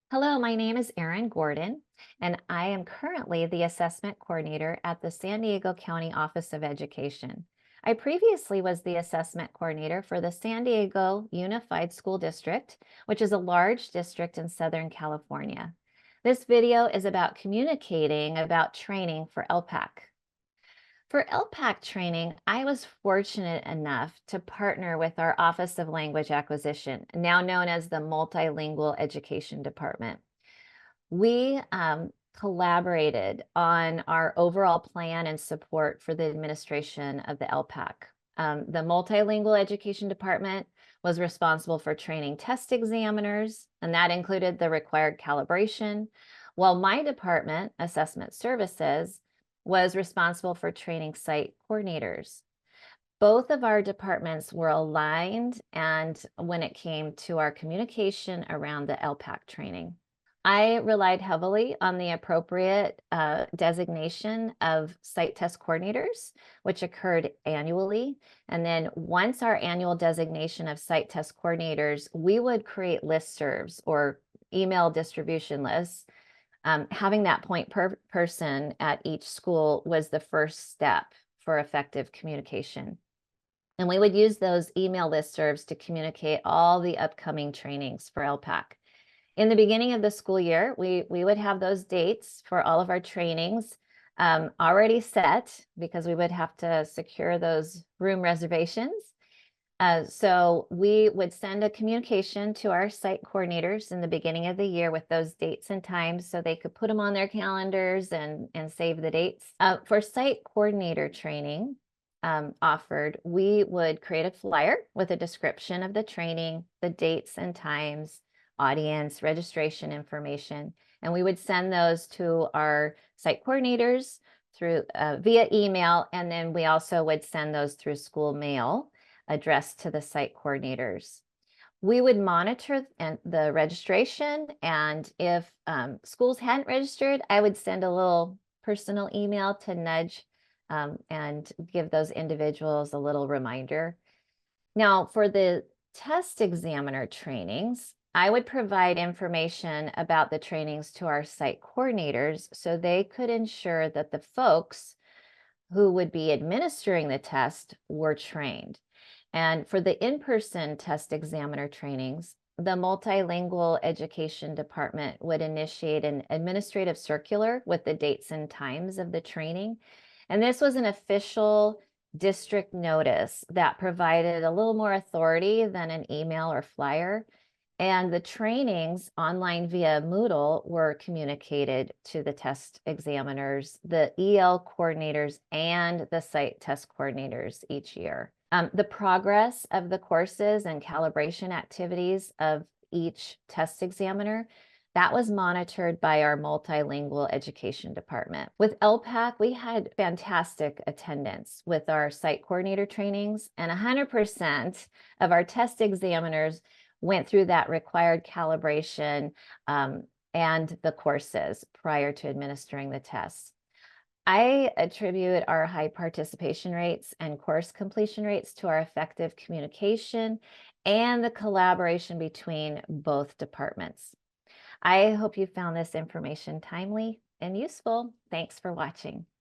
Hello, my name is Erin Gordon, and I am currently the assessment coordinator at the San Diego County Office of Education. I previously was the assessment coordinator for the San Diego Unified School District, which is a large district in Southern California. This video is about communicating about training for ELPAC. For ELPAC training, I was fortunate enough to partner with our Office of Language Acquisition, now known as the Multilingual Education Department. We collaborated on our overall plan and support for the administration of the ELPAC. The Multilingual Education Department was responsible for training test examiners, and that included the required calibration, while my department, Assessment Services, was responsible for training site coordinators. Both of our departments were aligned and when it came to our communication around the ELPAC training. I relied heavily on the appropriate designation of site test coordinators, which occurred annually. And then once our annual designation of site test coordinators, we would create listservs or email distribution lists. Having that point person at each school was the first step for effective communication. And we would use those email listservs to communicate all the upcoming trainings for ELPAC. In the beginning of the school year, we would have those dates for all of our trainings already set because we would have to secure those room reservations. So we would send a communication to our site coordinators in the beginning of the year with those dates and times so they could put them on their calendars and save the dates. For site coordinator training offered, we would create a flyer with a description of the training, the dates and times, audience, registration information, and we would send those to our site coordinators through via email, and then we also would send those through school mail addressed to the site coordinators. We would monitor the registration, and if schools hadn't registered, I would send a little personal email to nudge and give those individuals a little reminder. Now, for the test examiner trainings, I would provide information about the trainings to our site coordinators so they could ensure that the folks who would be administering the test were trained. And for the in-person test examiner trainings, the Multilingual Education Department would initiate an administrative circular with the dates and times of the training. And this was an official district notice that provided a little more authority than an email or flyer. And the trainings online via Moodle were communicated to the test examiners, the EL coordinators, and the site test coordinators each year. The progress of the courses and calibration activities of each test examiner, that was monitored by our Multilingual Education Department. With ELPAC, we had fantastic attendance with our site coordinator trainings, and 100% of our test examiners went through that required calibration and the courses prior to administering the tests. I attribute our high participation rates and course completion rates to our effective communication and the collaboration between both departments. I hope you found this information timely and useful. Thanks for watching.